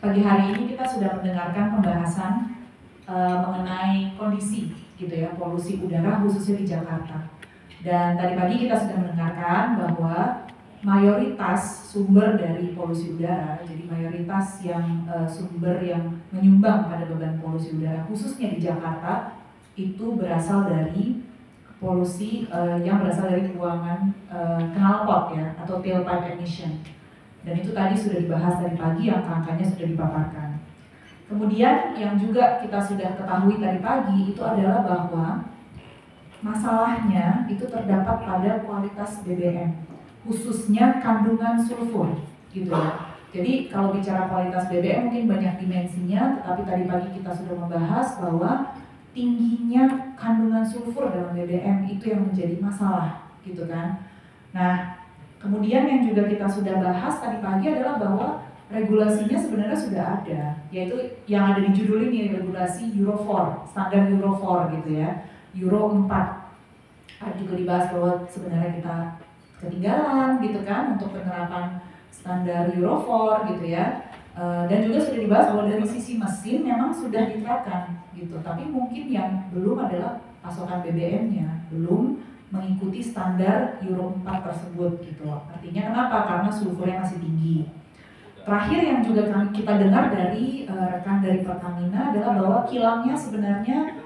pagi hari ini kita sudah mendengarkan pembahasan mengenai kondisi gitu ya, polusi udara khususnya di Jakarta. Dan tadi pagi kita sudah mendengarkan bahwa mayoritas sumber dari polusi udara, jadi mayoritas yang sumber yang menyumbang pada beban polusi udara khususnya di Jakarta itu berasal dari polusi yang berasal dari buangan knalpot ya, atau tailpipe emission. Dan itu tadi sudah dibahas tadi pagi, angka-angkanya sudah dipaparkan. Kemudian yang juga kita sudah ketahui tadi pagi itu adalah bahwa masalahnya itu terdapat pada kualitas BBM, khususnya kandungan sulfur, gitu ya. Jadi kalau bicara kualitas BBM mungkin banyak dimensinya, tetapi tadi pagi kita sudah membahas bahwa tingginya kandungan sulfur dalam BBM itu yang menjadi masalah, gitu kan. Nah, kemudian yang juga kita sudah bahas tadi pagi adalah bahwa regulasinya sebenarnya sudah ada, yaitu yang ada di judul ini, regulasi Euro 4, standar Euro 4 gitu ya, Euro 4. Ada juga dibahas bahwa sebenarnya kita ketinggalan gitu kan untuk penerapan standar Euro 4 gitu ya. Dan juga sudah dibahas bahwa dari sisi mesin memang sudah diterapkan gitu, tapi mungkin yang belum adalah pasokan BBM-nya, belum mengikuti standar Euro 4 tersebut gitu. Artinya kenapa? Karena sulfurnya masih tinggi. Terakhir yang juga kita dengar dari rekan dari Pertamina adalah bahwa kilangnya sebenarnya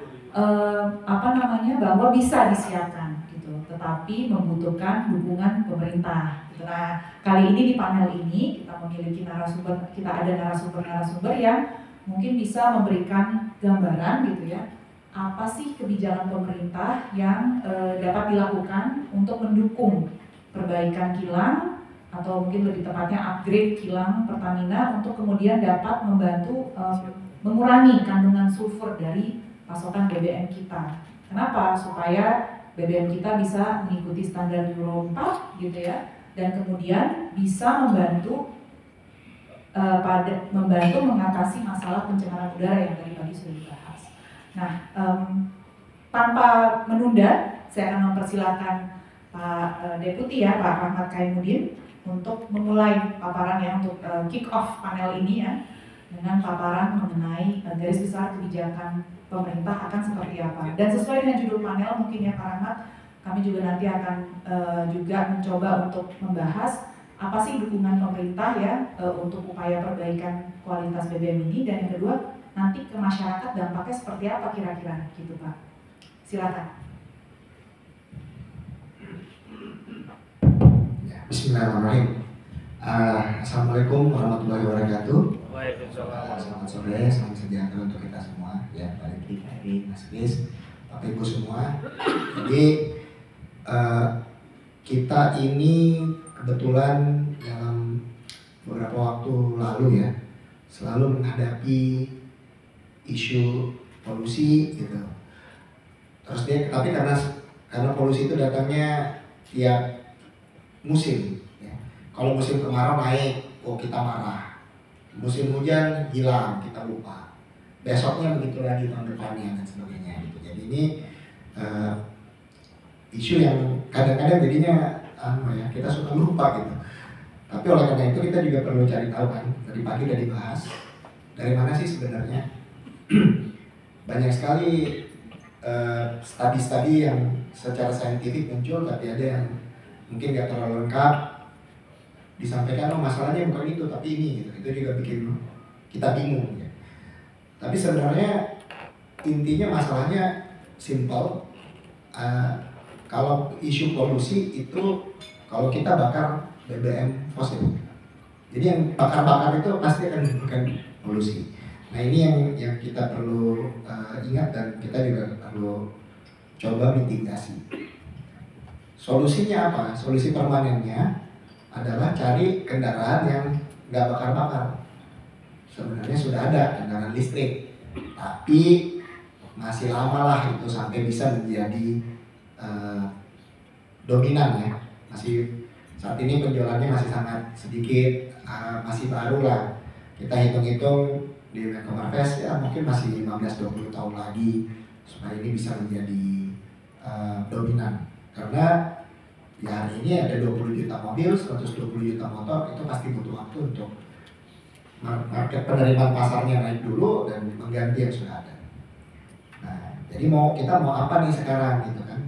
bahwa bisa disiapkan gitu, tetapi membutuhkan dukungan pemerintah. Nah, kali ini di panel ini kita memiliki narasumber, kita ada narasumber yang mungkin bisa memberikan gambaran gitu ya, apa sih kebijakan pemerintah yang dapat dilakukan untuk mendukung perbaikan kilang atau mungkin lebih tepatnya upgrade kilang Pertamina untuk kemudian dapat membantu mengurangi kandungan sulfur dari pasokan BBM kita. Kenapa? Supaya BBM kita bisa mengikuti standar Euro 4 gitu ya, dan kemudian bisa membantu mengatasi masalah pencemaran udara yang tadi pagi sudah dibahas. Nah, tanpa menunda, saya akan mempersilakan Pak Deputi ya, Pak Rahmat Kaimuddin untuk memulai paparan ya, untuk kick off panel ini ya, dengan paparan mengenai garis besar kebijakan pemerintah akan seperti apa. Dan sesuai dengan judul panel mungkin ya Pak Rahmat, kami juga nanti akan juga mencoba untuk membahas apa sih dukungan pemerintah ya untuk upaya perbaikan kualitas BBM ini, dan yang kedua nanti ke masyarakat dampaknya seperti apa kira-kira gitu Pak. Silakan. Bismillahirrahmanirrahim. Assalamualaikum warahmatullahi wabarakatuh. Waalaikumsalam. Selamat sore, salam sejahtera untuk kita semua. Ya, Pak Edi, Mas Kris, Bapak Ibu semua. Jadi kita ini kebetulan dalam beberapa waktu lalu ya selalu menghadapi isu polusi gitu. Terus tapi karena polusi itu datangnya tiap musim ya. Kalau musim kemarau naik, kita marah. Musim hujan hilang, kita lupa. Besoknya begitu lagi tahun depannya dan sebagainya gitu. Jadi ini isu yang kadang-kadang jadinya kita suka lupa gitu. Tapi oleh karena itu kita juga perlu cari tahu kan. Tadi pagi udah dibahas dari mana sih sebenarnya. Banyak sekali studi-studi yang secara saintifik muncul, tapi ada yang mungkin nggak terlalu lengkap disampaikan, masalahnya bukan itu tapi ini gitu. Itu juga bikin kita bingung ya. Tapi sebenarnya intinya masalahnya simple. Kalau isu polusi itu kalau kita bakar BBM fosil, jadi yang bakar-bakar itu pasti akan menimbulkan polusi. Nah ini yang kita perlu ingat dan kita juga perlu coba mitigasi. Solusinya apa? Solusi permanennya adalah cari kendaraan yang nggak bakar-bakar. Sebenarnya sudah ada kendaraan listrik, tapi masih lama lah itu sampai bisa menjadi dominan ya. Masih saat ini penjualannya masih sangat sedikit, masih baru lah. Kita hitung-hitung di Menko Marves ya mungkin masih 15-20 tahun lagi supaya ini bisa menjadi dominan. Karena ya hari ini ada 20 juta mobil, 120 juta motor, itu pasti butuh waktu untuk market penerimaan pasarnya naik dulu dan mengganti yang sudah ada. Nah, jadi kita mau apa nih sekarang gitu kan?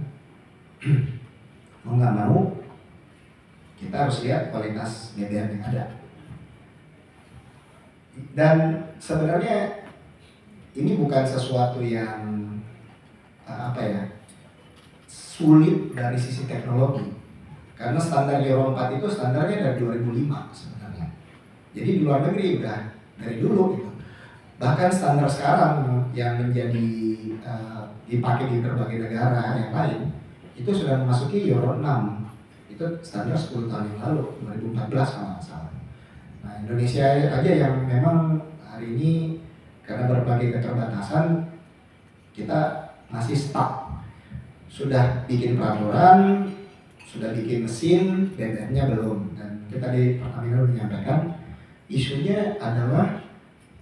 Mau nggak mau kita harus lihat kualitas BBM yang ada. Dan sebenarnya ini bukan sesuatu yang sulit dari sisi teknologi, karena standar Euro 4 itu standarnya dari 2005 sebenarnya. Jadi di luar negeri udah dari dulu gitu. Bahkan standar sekarang yang menjadi dipakai di berbagai negara yang lain itu sudah memasuki Euro 6. Itu standar 10 tahun yang lalu, 2014 kalau nggak salah. Nah, Indonesia aja yang memang hari ini karena berbagai keterbatasan kita masih stuck. Sudah bikin peraturan, sudah bikin mesin, BBM-nya belum. Dan kita di Pertamina menyampaikan isunya adalah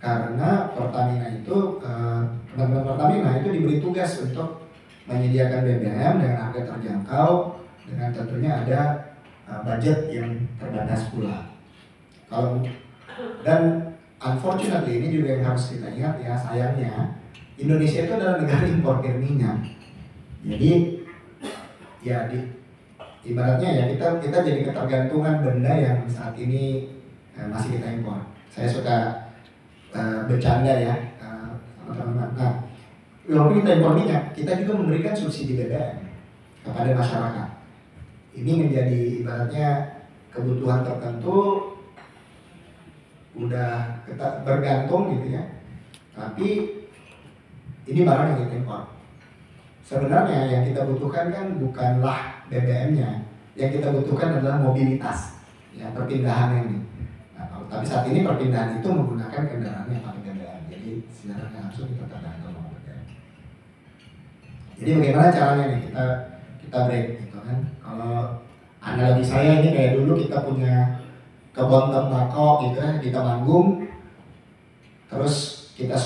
karena Pertamina itu teman-teman Pertamina itu diberi tugas untuk menyediakan BBM dengan harga terjangkau, dengan tentunya ada budget yang terbatas pula. Dan unfortunately ini juga yang harus kita ingat ya, sayangnya Indonesia itu adalah negara importir minyak. Jadi ya ibaratnya ya kita jadi ketergantungan benda yang saat ini masih kita impor. Saya suka bercanda ya teman-teman. Nah, walaupun kita impor minyak, kita juga memberikan subsidi BBM kepada masyarakat. Ini menjadi ibaratnya kebutuhan tertentu udah kita bergantung gitu ya. Tapi ini barang yang kita impor. Sebenarnya yang kita butuhkan kan bukanlah BBM-nya, yang kita butuhkan adalah mobilitas, ya perpindahan ini. Nah, tapi saat ini perpindahan itu menggunakan kendaraan yang pakai BBM, jadi secara langsung kita tergantung sama BBM. Jadi bagaimana caranya nih kita break gitu kan? Kalau analogi saya ini kayak dulu kita punya kebun tembakau gitu ya di Temanggung, terus kita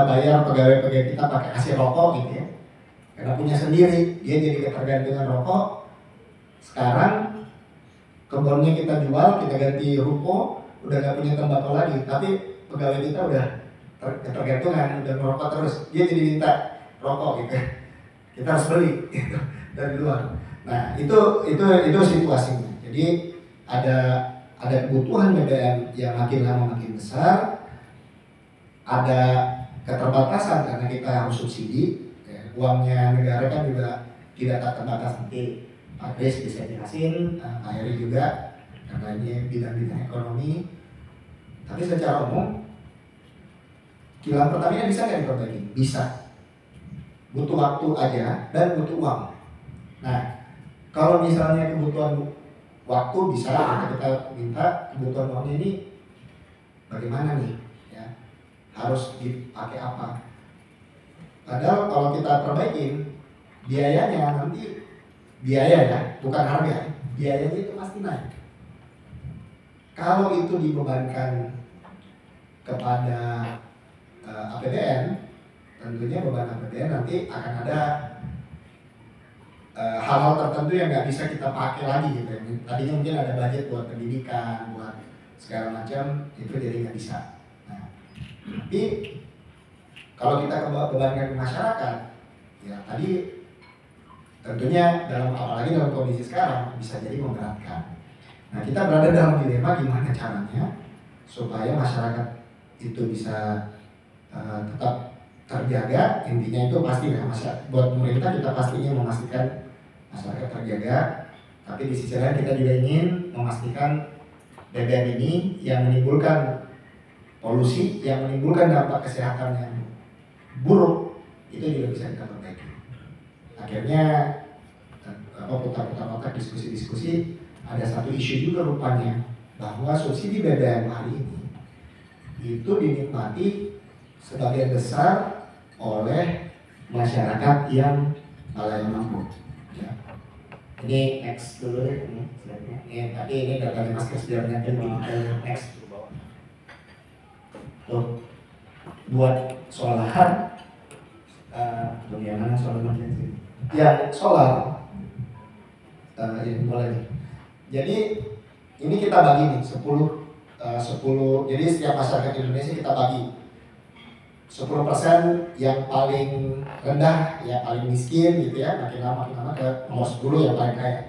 bayar pegawai-pegawai kita pakai AC rokok gitu ya. Karena punya sendiri, dia jadi ketergantungan rokok. Sekarang kebunnya kita jual, kita ganti ruko, udah nggak punya tembakau lagi. Tapi pegawai kita udah ketergantungan, udah merokok terus. Dia jadi minta rokok gitu. Kita harus beli gitu, dari luar. Nah itu situasinya. Jadi ada kebutuhan BBM yang makin lama makin besar. Ada keterbatasan karena kita harus subsidi. Uangnya negara kan juga tidak terbatas, nanti Pak Kris bisa jelasin, Pak Heri juga, karena ini bidang-bidang ekonomi. Tapi secara umum, kilang Pertamina bisa nggak diperbaiki? Bisa. Butuh waktu aja dan butuh uang. Nah, kalau misalnya kebutuhan waktu bisa, kita minta kebutuhan uangnya ini bagaimana nih? Ya, harus dipakai apa? Padahal kalau kita perbaikin biayanya nanti bukan harga, biayanya itu pasti naik. Kalau itu dibebankan kepada APBN, tentunya beban APBN nanti akan ada hal-hal tertentu yang nggak bisa kita pakai lagi gitu. Tadinya mungkin ada budget buat pendidikan, buat segala macam, itu jadi nggak bisa. Nah, tapi kalau kita bebankan ke masyarakat, ya tadi tentunya apalagi dalam kondisi sekarang bisa jadi memberatkan. Nah, kita berada dalam dilema gimana caranya supaya masyarakat itu bisa tetap terjaga. Intinya itu pasti ya, buat pemerintah kita pastinya memastikan masyarakat terjaga. Tapi di sisi lain kita juga ingin memastikan BBM ini yang menimbulkan polusi, yang menimbulkan dampak kesehatan yang buruk, itu juga bisa kita perbaiki. Akhirnya putar-putar otak diskusi-diskusi, ada satu isu juga rupanya bahwa subsidi BBM hari ini itu dinikmati sebagian besar oleh masyarakat yang malaya mampu. Ya. Ini next dulu ini slide-nya. Tapi ini datanya Mas Kris biar next. Tuh, buat solaran, bagaimana solar emergency? Ya, solar. Ini boleh nih. Jadi ini kita bagi nih 10 10, jadi setiap masyarakat Indonesia kita bagi 10% yang paling rendah, yang paling miskin gitu ya, makin lama ke nomor 10 yang paling kaya.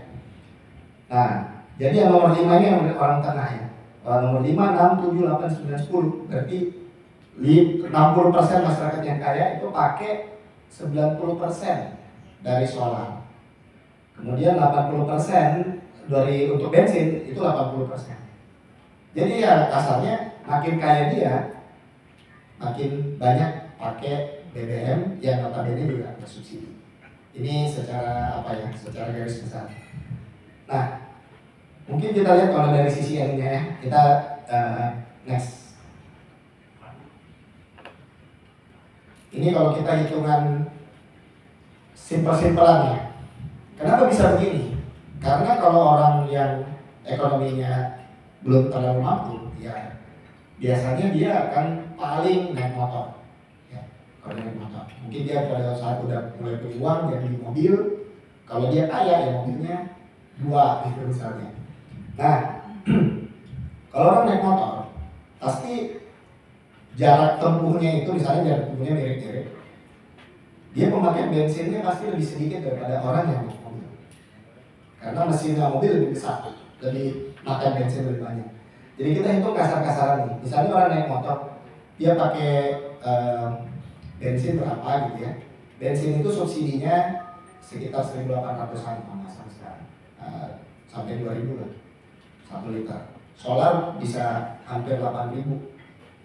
Nah, jadi yang nomor 5 ini yang orang tengah ya. Nomor 5, 6, 7, 8, 9, 10. Berarti 60% masyarakat yang kaya itu pakai 90% dari solar. Kemudian 80% dari untuk bensin itu 80%. Jadi ya kasarnya makin kaya dia, makin banyak pakai BBM yang notabene juga bersubsidi. Ini secara apa ya? Secara garis besar. Nah, mungkin kita lihat kalau dari sisi ininya ya. Kita next. Ini kalau kita hitungan simpel-simpelan ya. Kenapa bisa begini? Karena kalau orang yang ekonominya belum terlalu mampu, ya biasanya dia akan paling naik motor. Ya, kalau naik motor, mungkin dia pada saat udah mulai punya uang dia beli mobil. Kalau dia kaya ya mobilnya 2 gitu misalnya. Nah, kalau orang naik motor, pasti jarak tempuhnya itu misalnya jarak tempuhnya mirip-mirip. Dia pemakaian bensinnya pasti lebih sedikit daripada orang yang naik mobil. Karena mesinnya mobil lebih besar, lebih makan bensin lebih banyak. Jadi kita hitung kasar-kasaran nih. Misalnya orang naik motor, dia pakai bensin berapa gitu ya. Bensin itu subsidinya sekitar 1.800-an sama sekarang. Sampai 2.000 lah. 1 liter. Solar bisa hampir 8.000.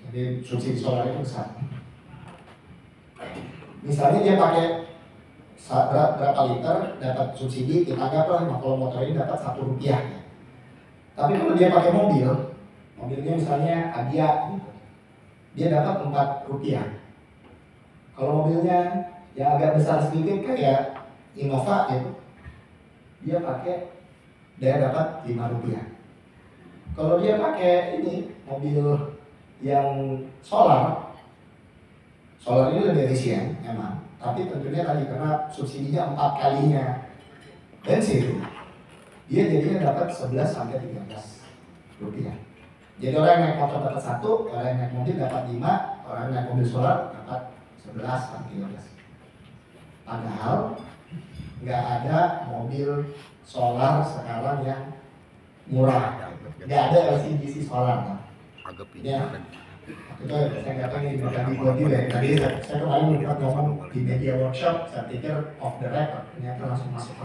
Jadi subsidi solar itu besar. Misalnya dia pakai berapa liter dapat subsidi, kita anggaplah kalau motor ini dapat Rp1 ya. Tapi kalau dia pakai mobilnya misalnya Adia gitu, dia dapat Rp4. Kalau mobilnya yang agak besar sedikit kayak Innova gitu, dia dapat Rp5. Kalau dia pakai ini mobil yang solar ini lebih efisien memang, tapi tentunya tadi karena subsidinya 4 kalinya bensin, dia jadinya dapat 11 sampai 13 rupiah. Jadi orang yang naik motor dapat 1, orang yang naik mobil dapat 5, orang yang naik mobil solar dapat 11 sampai 13. Padahal nggak ada mobil solar sekarang yang murah, nggak ada LCGC solar. Ya, itu saya nggak tahu ini berbagi buat juga ya. Tadi saya kemarin ngomong di media workshop, saya pikir off the record, ternyata langsung masuk.